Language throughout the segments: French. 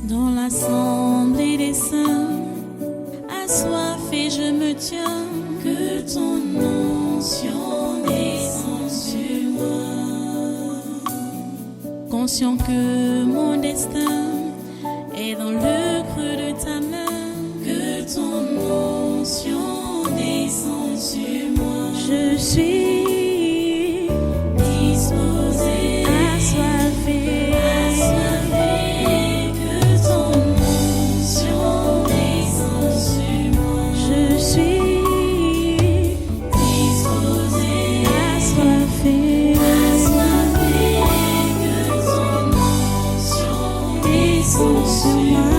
Dans l'assemblée des saints, assoiffé je me tiens, que ton onction descende sur moi. Conscient que mon destin est dans le creux de ta main, que ton onction descende sur moi. Je suis disposé, assoiffé, que ton onction descende sur moi. Je suis disposé, assoiffé, que ton onction descende sur moi.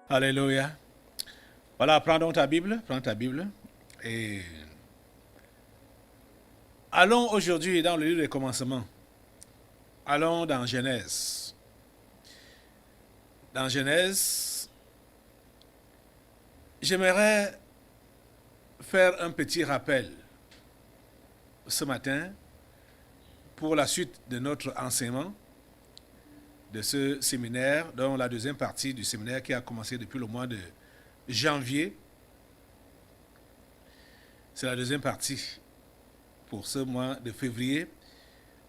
Alléluia. Voilà, prends donc ta Bible, et allons aujourd'hui dans le livre des commencements. Allons dans Genèse. Dans Genèse, j'aimerais faire un petit rappel ce matin pour la suite de notre enseignement de ce séminaire, dont la deuxième partie du séminaire qui a commencé depuis le mois de janvier. C'est la deuxième partie pour ce mois de février.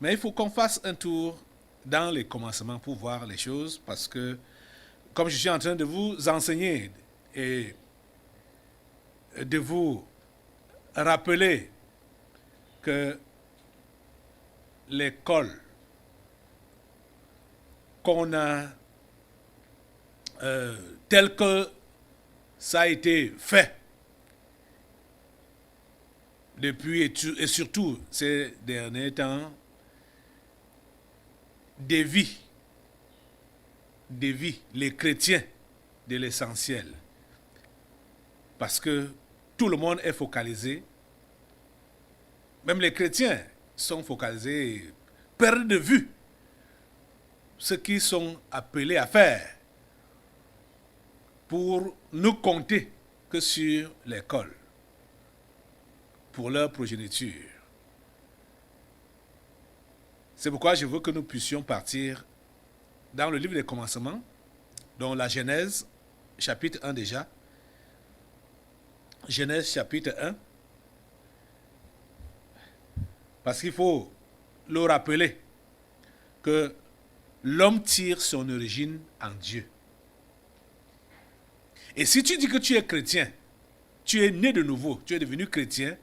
Mais il faut qu'on fasse un tour dans les commencements pour voir les choses, parce que comme je suis en train de vous enseigner et de vous rappeler que l'école qu'on a tel que ça a été fait depuis et surtout ces derniers temps, dévie les chrétiens de l'essentiel, parce que tout le monde est focalisé, même les chrétiens sont focalisés et perdent de vue ce qu'ils sont appelés à faire pour ne compter que sur l'école pour leur progéniture. C'est pourquoi je veux que nous puissions partir dans le livre des commencements, dont la Genèse, chapitre 1 déjà. Genèse chapitre 1. Parce qu'il faut le rappeler que l'homme tire son origine en Dieu. Et si tu dis que tu es chrétien, tu es né de nouveau, tu es devenu chrétien,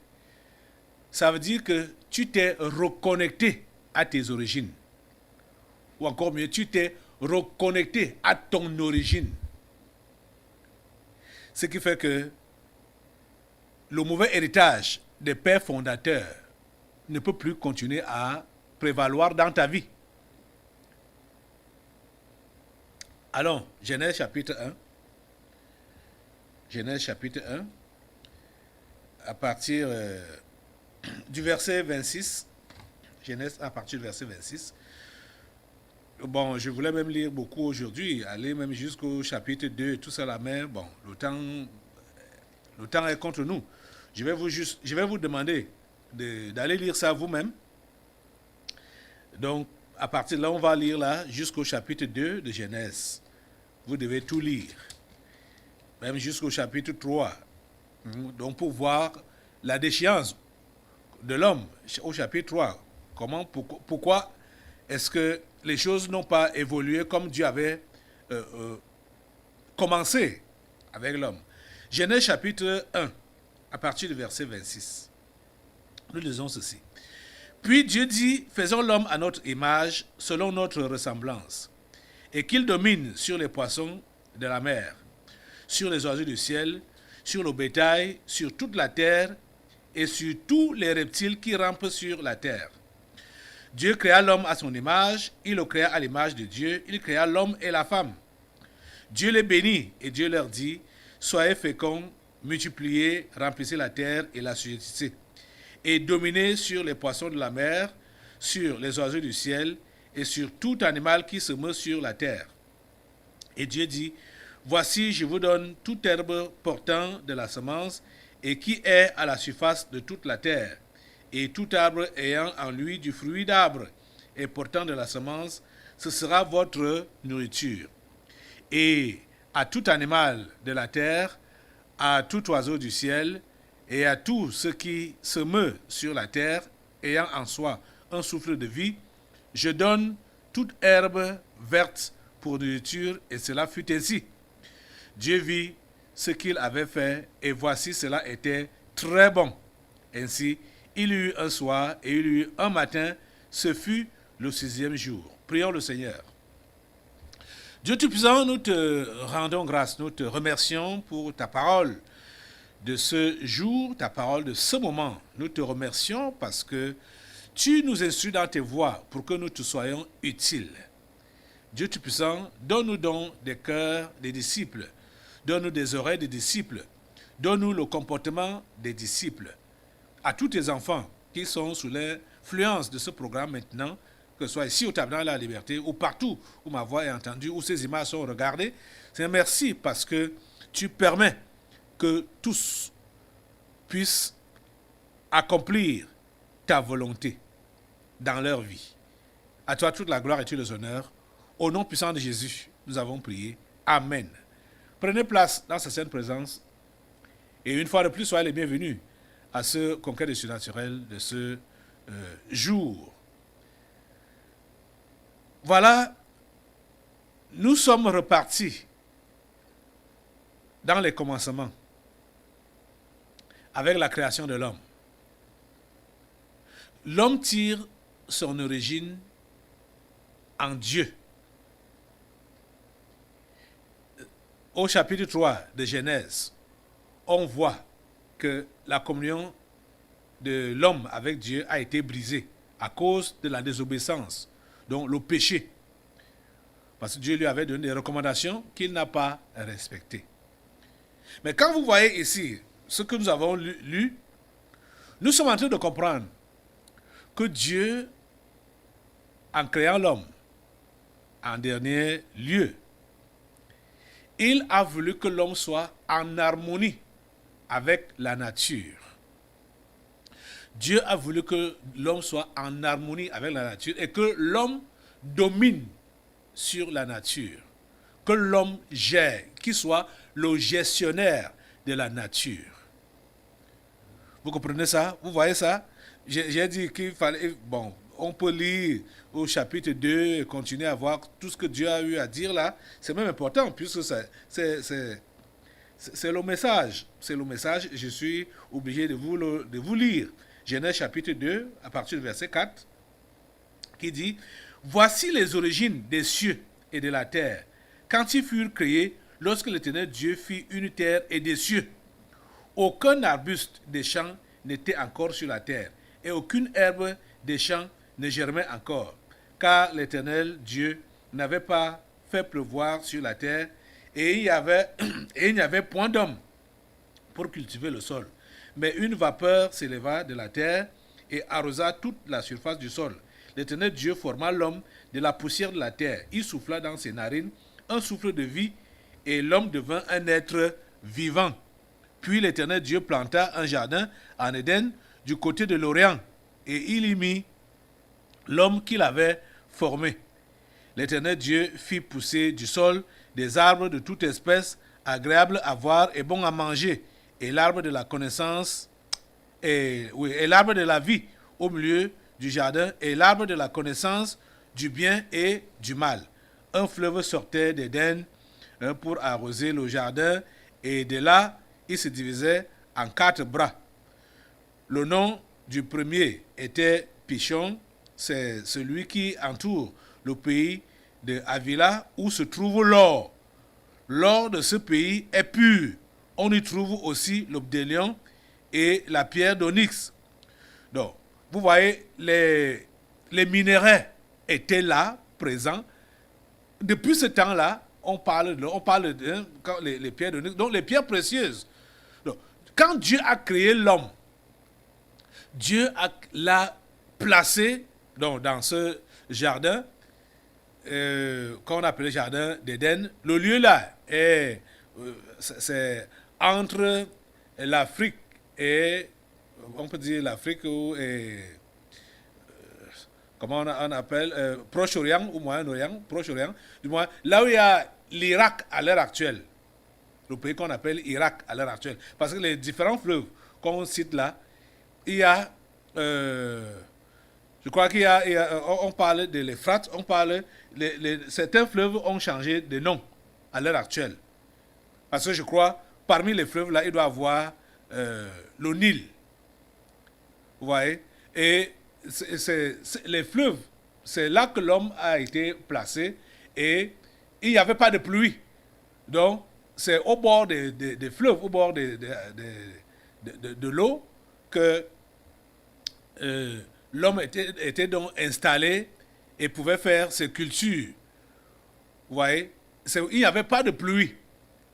ça veut dire que tu t'es reconnecté à tes origines. Ou encore mieux, tu t'es reconnecté à ton origine. Ce qui fait que le mauvais héritage des pères fondateurs ne peut plus continuer à prévaloir dans ta vie. Allons, Genèse chapitre 1. Genèse chapitre 1, à partir du verset 26. Genèse à partir du verset 26. Bon, je voulais même lire beaucoup aujourd'hui, aller même jusqu'au chapitre 2, tout ça là, mais bon, le temps est contre nous. Je vais vous demander d'aller lire ça vous-même. Donc, à partir de là, on va lire là jusqu'au chapitre 2 de Genèse. Vous devez tout lire, même jusqu'au chapitre 3. Donc, pour voir la déchéance de l'homme au chapitre 3. Pourquoi est-ce que les choses n'ont pas évolué comme Dieu avait commencé avec l'homme? Genèse chapitre 1, à partir du verset 26. Nous lisons ceci. Puis Dieu dit, faisons l'homme à notre image, selon notre ressemblance, et qu'il domine sur les poissons de la mer, sur les oiseaux du ciel, sur le bétail, sur toute la terre, et sur tous les reptiles qui rampent sur la terre. Dieu créa l'homme à son image, il le créa à l'image de Dieu, il créa l'homme et la femme. Dieu les bénit, et Dieu leur dit, soyez féconds, multipliez, remplissez la terre et la l'assujettissez, et dominez sur les poissons de la mer, sur les oiseaux du ciel et sur tout animal qui se meut sur la terre. Et Dieu dit, voici, je vous donne toute herbe portant de la semence et qui est à la surface de toute la terre, et tout arbre ayant en lui du fruit d'arbre et portant de la semence, ce sera votre nourriture. Et à tout animal de la terre, à tout oiseau du ciel, et à tout ce qui se meut sur la terre, ayant en soi un souffle de vie, je donne toute herbe verte pour nourriture, et cela fut ainsi. Dieu vit ce qu'il avait fait, et voici cela était très bon. Ainsi, il y eut un soir et il y eut un matin, ce fut le 6e jour. Prions le Seigneur. Dieu Tout-Puissant, nous te rendons grâce, nous te remercions pour ta parole de ce jour, ta parole de ce moment. Nous te remercions parce que tu nous instruis dans tes voies pour que nous te soyons utiles. Dieu Tout-Puissant, donne-nous donc des cœurs des disciples, donne-nous des oreilles des disciples, donne-nous le comportement des disciples. À tous tes enfants qui sont sous l'influence de ce programme maintenant, que ce soit ici au Tabernacle de la Liberté ou partout où ma voix est entendue, où ces images sont regardées, c'est un merci parce que tu permets que tous puissent accomplir ta volonté dans leur vie. À toi toute la gloire et tous les honneurs. Au nom puissant de Jésus, nous avons prié. Amen. Prenez place dans sa sainte présence et une fois de plus, soyez les bienvenus à ce conquête du surnaturel de ce jour. Voilà, nous sommes repartis dans les commencements avec la création de l'homme. L'homme tire son origine en Dieu. Au chapitre 3 de Genèse, on voit que la communion de l'homme avec Dieu a été brisée à cause de la désobéissance, donc le péché. Parce que Dieu lui avait donné des recommandations qu'il n'a pas respectées. Mais quand vous voyez ici ce que nous avons lu, nous sommes en train de comprendre que Dieu, en créant l'homme, en dernier lieu, il a voulu que l'homme soit en harmonie avec la nature. Dieu a voulu que l'homme soit en harmonie avec la nature et que l'homme domine sur la nature. Que l'homme gère, qu'il soit le gestionnaire de la nature. Vous comprenez ça? Vous voyez ça? J'ai dit qu'il fallait... Bon, on peut lire au chapitre 2 et continuer à voir tout ce que Dieu a eu à dire là. C'est même important puisque c'est le message. C'est le message. Je suis obligé de vous lire. Genèse chapitre 2, à partir du verset 4, qui dit « Voici les origines des cieux et de la terre, quand ils furent créés, lorsque l'Éternel Dieu fit une terre et des cieux. Aucun arbuste des champs n'était encore sur la terre, et aucune herbe des champs ne germait encore, car l'Éternel Dieu n'avait pas fait pleuvoir sur la terre, et il n'y avait point d'homme pour cultiver le sol. Mais une vapeur s'éleva de la terre et arrosa toute la surface du sol. L'Éternel Dieu forma l'homme de la poussière de la terre. Il souffla dans ses narines un souffle de vie, et l'homme devint un être vivant. Puis l'Éternel Dieu planta un jardin en Éden du côté de l'Orient, et il y mit l'homme qu'il avait formé. L'Éternel Dieu fit pousser du sol des arbres de toute espèce, agréables à voir et bons à manger, et l'arbre de la connaissance, et l'arbre de la vie au milieu du jardin, et l'arbre de la connaissance du bien et du mal. Un fleuve sortait d'Éden pour arroser le jardin, et de là, il se divisait en 4 bras. Le nom du premier était Pishon, c'est celui qui entoure le pays de Havila où se trouve l'or. L'or de ce pays est pur. On y trouve aussi l'obdélion et la pierre d'onyx. Donc, vous voyez, les minéraux étaient là, présents. Depuis ce temps-là, on parle de les pierres d'onyx, donc les pierres précieuses. Donc, quand Dieu a créé l'homme, Dieu l'a placé Donc, dans ce jardin, qu'on appelait jardin d'Éden, le lieu là c'est entre l'Afrique et, on peut dire l'Afrique comment on appelle, Proche-Orient ou Moyen-Orient, Proche-Orient, du moins, là où il y a l'Irak à l'heure actuelle, le pays qu'on appelle Irak à l'heure actuelle. Parce que les différents fleuves qu'on cite là, il y a, je crois on parle de l'Euphrate, on parle, certains fleuves ont changé de nom à l'heure actuelle. Parce que je crois, parmi les fleuves là, il doit y avoir le Nil. Vous voyez? Et les fleuves, c'est là que l'homme a été placé et il n'y avait pas de pluie. Donc, c'est au bord des fleuves, au bord de l'eau que l'homme était donc installé et pouvait faire ses cultures. Vous voyez? Il n'y avait pas de pluie.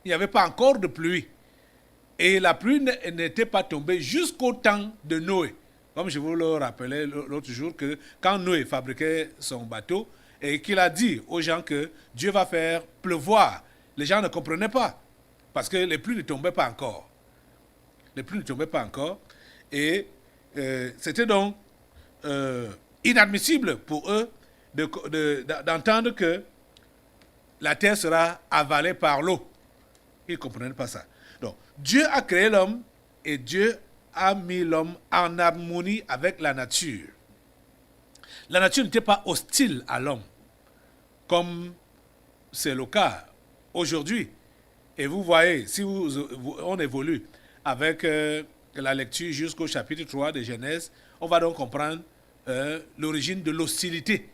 Il n'y avait pas encore de pluie. Et la pluie n'était pas tombée jusqu'au temps de Noé. Comme je vous le rappelais l'autre jour, que quand Noé fabriquait son bateau et qu'il a dit aux gens que Dieu va faire pleuvoir, les gens ne comprenaient pas parce que les pluies ne tombaient pas encore. Les pluies ne tombaient pas encore. Et c'était donc inadmissible pour eux d'entendre que la terre sera avalée par l'eau. Ils ne comprenaient pas ça. Donc, Dieu a créé l'homme et Dieu a mis l'homme en harmonie avec la nature. La nature n'était pas hostile à l'homme, comme c'est le cas aujourd'hui. Et vous voyez, si on évolue avec la lecture jusqu'au chapitre 3 de Genèse, on va donc comprendre l'origine de l'hostilité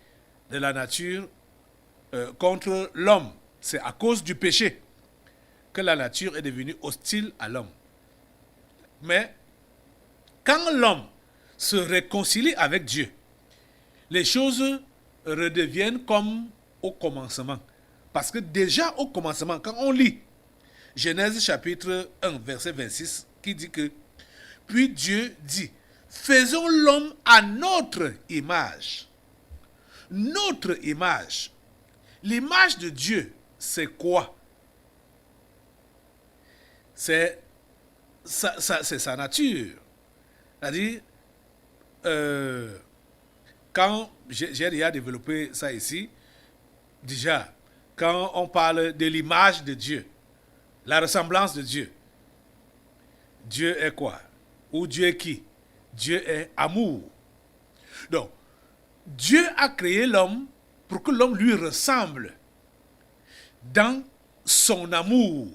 de la nature contre l'homme. C'est à cause du péché que la nature est devenue hostile à l'homme. Mais quand l'homme se réconcilie avec Dieu, les choses redeviennent comme au commencement. Parce que déjà au commencement, quand on lit Genèse chapitre 1, verset 26, qui dit que « Puis Dieu dit, faisons l'homme à notre image. » Notre image. L'image de Dieu, c'est quoi? C'est sa nature. C'est-à-dire, quand j'ai déjà développé ça ici, déjà, quand on parle de l'image de Dieu, la ressemblance de Dieu, Dieu est quoi? Ou Dieu est qui? Dieu est amour. Donc, Dieu a créé l'homme pour que l'homme lui ressemble dans son amour.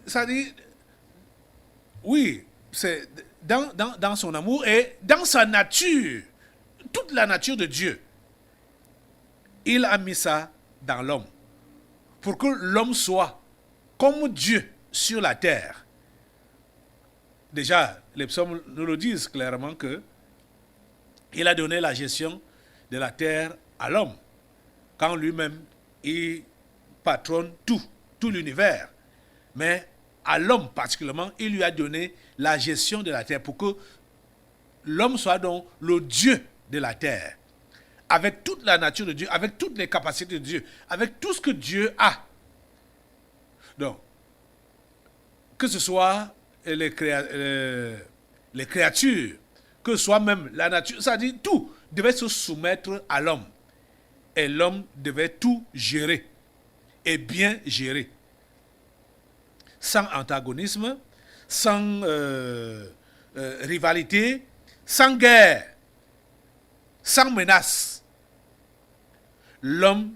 C'est-à-dire, oui, c'est dans son amour et dans sa nature, toute la nature de Dieu. Il a mis ça dans l'homme pour que l'homme soit comme Dieu sur la terre. Déjà, les psaumes nous le disent clairement que il a donné la gestion de la terre à l'homme, quand lui-même il patronne tout l'univers. Mais à l'homme particulièrement, il lui a donné la gestion de la terre pour que l'homme soit donc le Dieu de la terre, avec toute la nature de Dieu, avec toutes les capacités de Dieu, avec tout ce que Dieu a. Donc, que ce soit les créatures, que ce soit même la nature, c'est-à-dire tout devait se soumettre à l'homme. Et l'homme devait tout gérer et bien gérer. Sans antagonisme, sans rivalité, sans guerre, sans menace. L'homme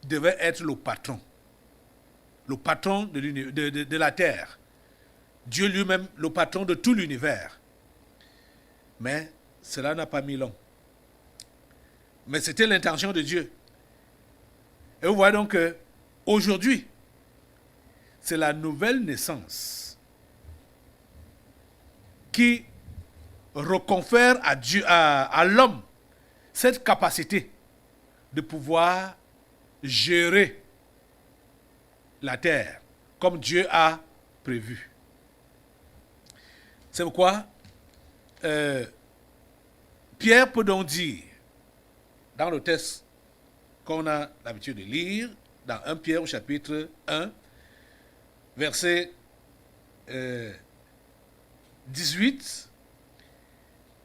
devait être le patron de la terre. Dieu lui-même, le patron de tout l'univers. Mais cela n'a pas mis long. Mais c'était l'intention de Dieu. Et vous voyez donc qu'aujourd'hui, c'est la nouvelle naissance qui reconfère à Dieu, à l'homme, cette capacité de pouvoir gérer la terre comme Dieu a prévu. C'est pourquoi Pierre peut donc dire, dans le texte qu'on a l'habitude de lire, dans 1 Pierre au chapitre 1, verset 18,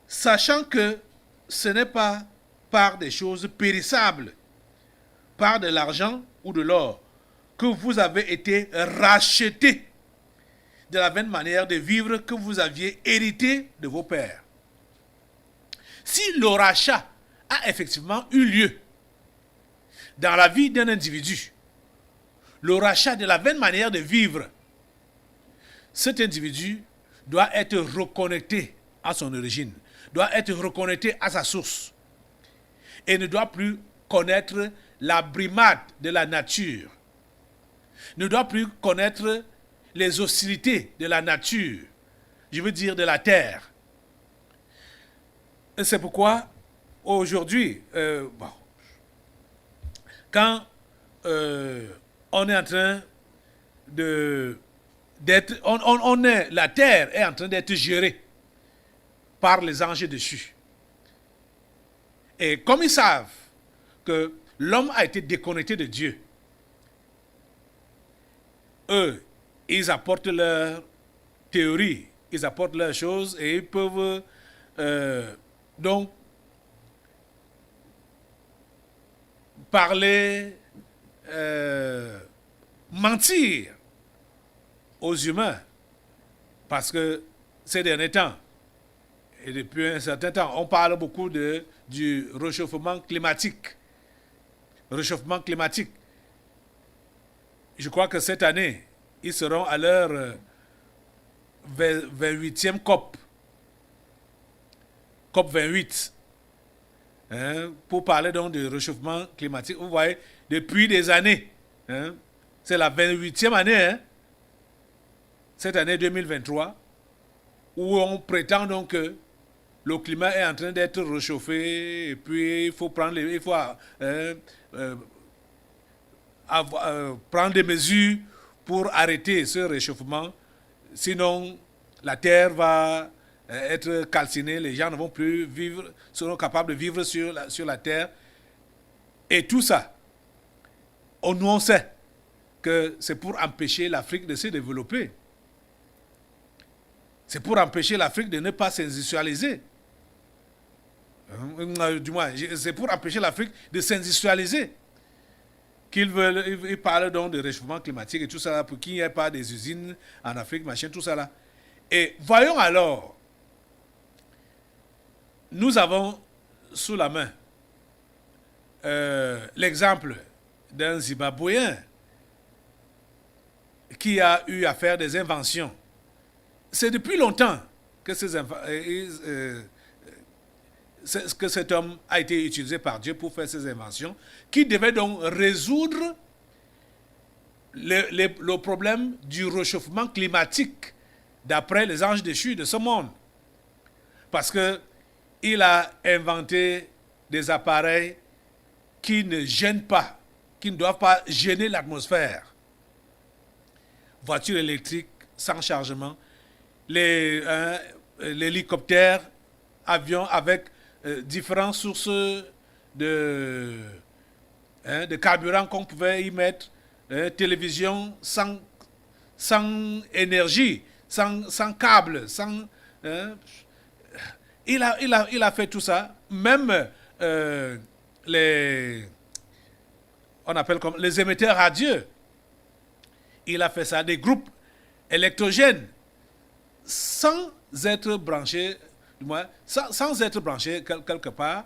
sachant que ce n'est pas par des choses périssables, par de l'argent ou de l'or, que vous avez été rachetés de la vaine manière de vivre que vous aviez hérité de vos pères. Si le rachat a effectivement eu lieu dans la vie d'un individu, le rachat de la vaine manière de vivre, cet individu doit être reconnecté à son origine, doit être reconnecté à sa source et ne doit plus connaître la brimade de la nature, ne doit plus connaître les hostilités de la nature, je veux dire de la terre. Et c'est pourquoi aujourd'hui, quand on est en train la terre est en train d'être gérée par les anges déchus. Et comme ils savent que l'homme a été déconnecté de Dieu, eux, ils apportent leur théorie, ils apportent leurs choses et ils peuvent donc parler, mentir aux humains, parce que ces derniers temps, et depuis un certain temps, on parle beaucoup du réchauffement climatique. Réchauffement climatique. Je crois que cette année, ils seront à leur 28e COP. COP 28. Pour parler donc du réchauffement climatique. Vous voyez, depuis des années, c'est la 28e année, cette année 2023, où on prétend donc que le climat est en train d'être réchauffé et puis il faut prendre prendre des mesures pour arrêter ce réchauffement. Sinon, la terre va être calcinée, les gens ne vont plus vivre, seront capables de vivre sur la terre. Et tout ça, on sait que c'est pour empêcher l'Afrique de se développer. C'est pour empêcher l'Afrique de ne pas s'industrialiser. Du moins, c'est pour empêcher l'Afrique de s'industrialiser. Ils parlent donc de réchauffement climatique et tout ça, pour qu'il n'y ait pas des usines en Afrique, machin, tout ça là. Et voyons alors, nous avons sous la main l'exemple d'un Zimbabwéen qui a eu à faire des inventions. C'est depuis longtemps que cet homme a été utilisé par Dieu pour faire ces inventions, qui devaient donc résoudre le problème du réchauffement climatique d'après les anges déchus de ce monde. Parce qu'il a inventé des appareils qui ne gênent pas, qui ne doivent pas gêner l'atmosphère. Voitures électriques sans chargement, l'hélicoptère, avions avec différentes sources de carburant qu'on pouvait y mettre, télévision sans énergie, sans câble, il a fait tout ça. Même on appelle comme les émetteurs radieux, il a fait ça, des groupes électrogènes, sans être branché, du moins, sans être branché quelque part,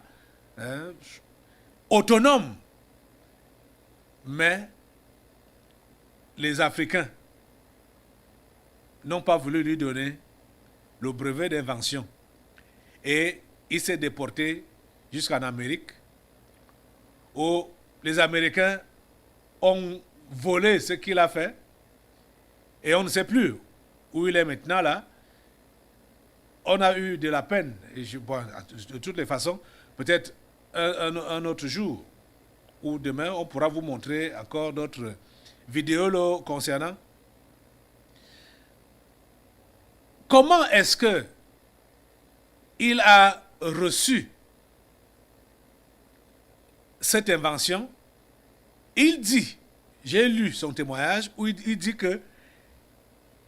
autonome. Mais les Africains n'ont pas voulu lui donner le brevet d'invention. Et il s'est déporté jusqu'en Amérique, où les Américains ont volé ce qu'il a fait, et on ne sait plus où il est maintenant là. On a eu de la peine, et de toutes les façons, peut-être un autre jour, ou demain, on pourra vous montrer encore d'autres vidéos là, concernant comment est-ce que il a reçu cette invention, il dit, j'ai lu son témoignage où il dit que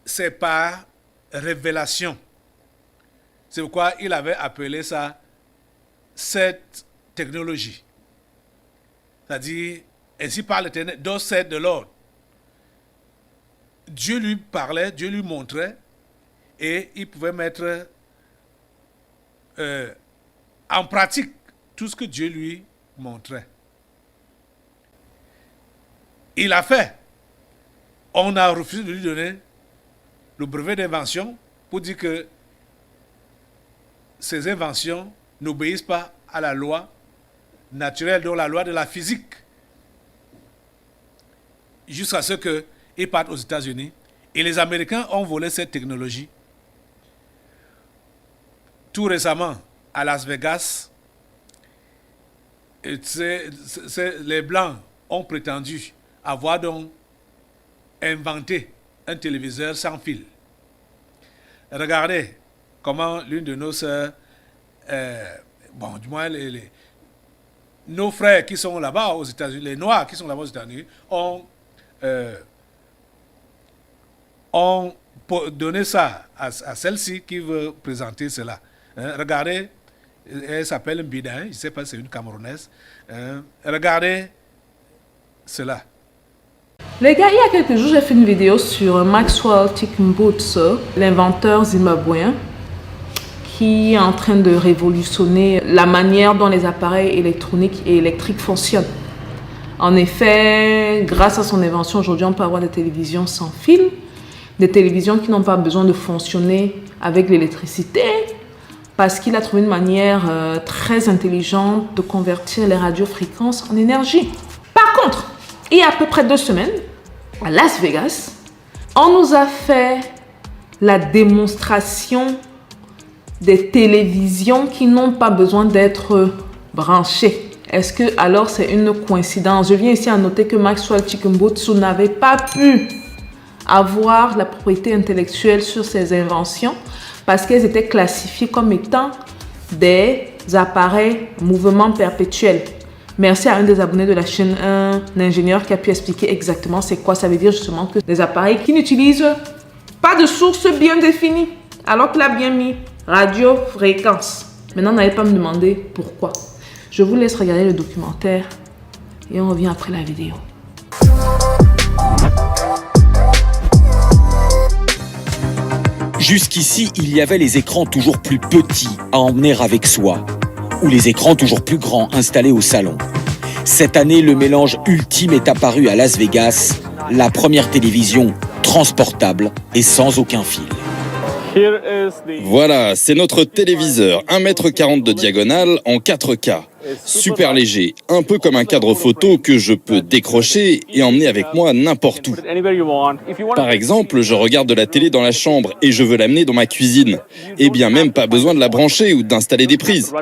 c'est par révélation. C'est pourquoi il avait appelé ça cette technologie. C'est-à-dire, ainsi parle l'Éternel, thus said the Lord. Dieu lui parlait, Dieu lui montrait, et il pouvait mettre en pratique tout ce que Dieu lui montrait. Il a fait. On a refusé de lui donner le brevet d'invention pour dire que ces inventions n'obéissent pas à la loi naturelle, donc la loi de la physique. Jusqu'à ce qu'ils partent aux États-Unis. Et les Américains ont volé cette technologie. Tout récemment, à Las Vegas, les Blancs ont prétendu avoir donc inventé un téléviseur sans fil. Regardez comment l'une de nos sœurs, du moins nos frères qui sont là-bas aux États-Unis, les Noirs qui sont là-bas aux États-Unis, ont donné ça à celle-ci qui veut présenter cela. Regardez, elle s'appelle Mbida, je ne sais pas si c'est une Camerounaise. Regardez cela. Les gars, il y a quelques jours, j'ai fait une vidéo sur Maxwell Chikumbutso, l'inventeur zimbabwéen, qui est en train de révolutionner la manière dont les appareils électroniques et électriques fonctionnent. En effet, grâce à son invention, aujourd'hui, on peut avoir des télévisions sans fil, des télévisions qui n'ont pas besoin de fonctionner avec l'électricité, parce qu'il a trouvé une manière très intelligente de convertir les radiofréquences en énergie. Par contre, il y a à peu près 2 semaines, à Las Vegas, on nous a fait la démonstration des télévisions qui n'ont pas besoin d'être branchées. Est-ce que alors c'est une coïncidence? Je viens ici à noter que Maxwell Chikumbutso n'avait pas pu avoir la propriété intellectuelle sur ses inventions parce qu'elles étaient classifiées comme étant des appareils mouvement perpétuel. Merci à un des abonnés de la chaîne, un ingénieur qui a pu expliquer exactement c'est quoi. Ça veut dire justement que des appareils qui n'utilisent pas de source bien définie, alors qu'il a bien mis radiofréquence. Maintenant, n'allez pas me demander pourquoi. Je vous laisse regarder le documentaire et on revient après la vidéo. Jusqu'ici, il y avait les écrans toujours plus petits à emmener avec soi, ou les écrans toujours plus grands installés au salon. Cette année, le mélange ultime est apparu à Las Vegas, la première télévision transportable et sans aucun fil. Voilà, c'est notre téléviseur, 1,40 m de diagonale en 4K. Super léger, un peu comme un cadre photo que je peux décrocher et emmener avec moi n'importe où. Par exemple, je regarde de la télé dans la chambre et je veux l'amener dans ma cuisine. Eh bien, même pas besoin de la brancher ou d'installer des prises.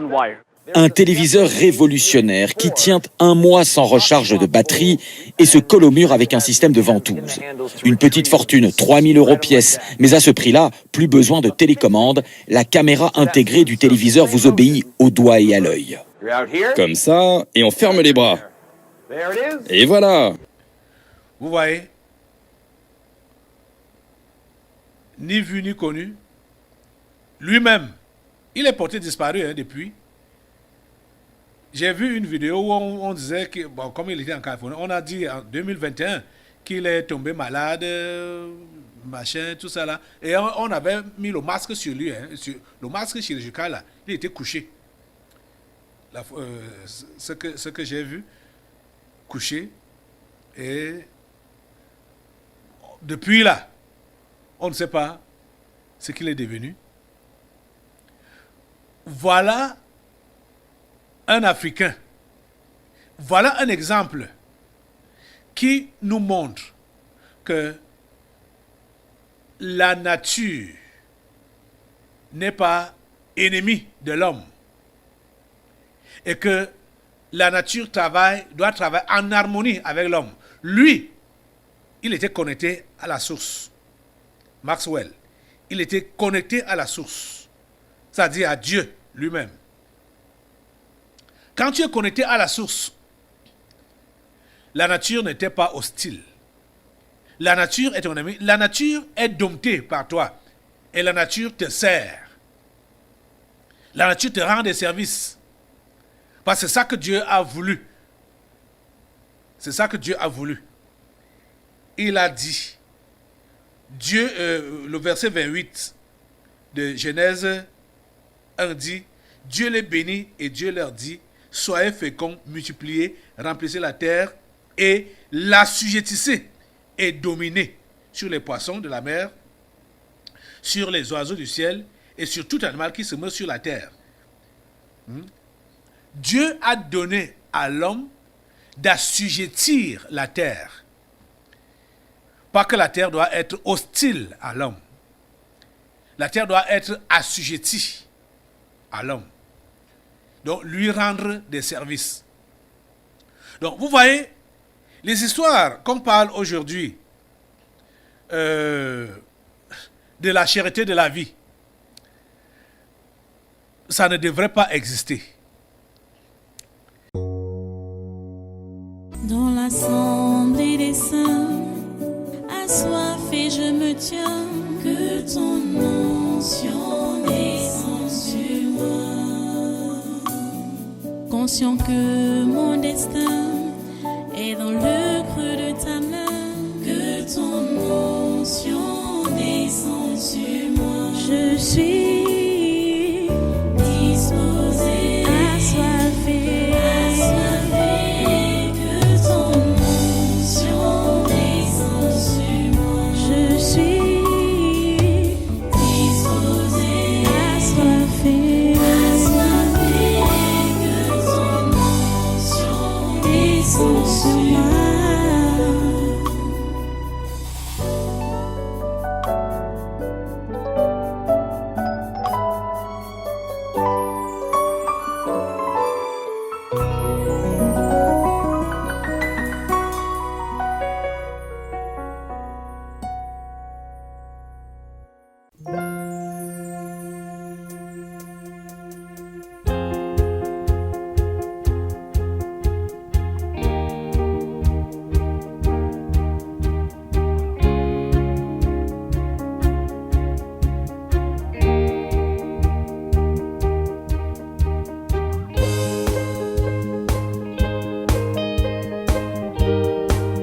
Un téléviseur révolutionnaire qui tient 1 mois sans recharge de batterie et se colle au mur avec un système de ventouse. Une petite fortune, 3 000 € pièce, mais à ce prix-là, plus besoin de télécommande, la caméra intégrée du téléviseur vous obéit au doigt et à l'œil. Comme ça, et on ferme les bras. Et voilà. Vous voyez, ni vu ni connu, lui-même, il est porté disparu depuis. J'ai vu une vidéo où on disait que, bon, comme il était en Californie, on a dit en 2021 qu'il est tombé malade, machin, tout ça là. Et on avait mis le masque sur lui, le masque chirurgical là, il était couché. Ce que j'ai vu, couché. Et depuis là, on ne sait pas ce qu'il est devenu. Voilà un Africain. Voilà un exemple qui nous montre que la nature n'est pas ennemie de l'homme et que la nature doit travailler en harmonie avec l'homme. Lui, il était connecté à la source. Maxwell, il était connecté à la source. c'est-à-dire à Dieu lui-même. Quand tu es connecté à la source, la nature n'était pas hostile. La nature est ton ami. La nature est domptée par toi. Et la nature te sert. La nature te rend des services. Parce que c'est ça que Dieu a voulu. C'est ça que Dieu a voulu. Il a dit, Dieu, le verset 28 de Genèse 1 dit, Dieu les bénit et Dieu leur dit, soyez féconds, multipliez, remplissez la terre et l'assujettissez et dominez sur les poissons de la mer, sur les oiseaux du ciel et sur tout animal qui se meut sur la terre. Dieu a donné à l'homme d'assujettir la terre. Pas que la terre doit être hostile à l'homme. La terre doit être assujettie à l'homme. Donc, lui rendre des services. Donc, vous voyez, les histoires qu'on parle aujourd'hui de la cherté de la vie, ça ne devrait pas exister. Dans l'assemblée des saints, assoiffé je me tiens, que ton onction descende sur moi. Conscient que mon destin est dans le creux de ta main, que ton onction descende sur moi. Je suis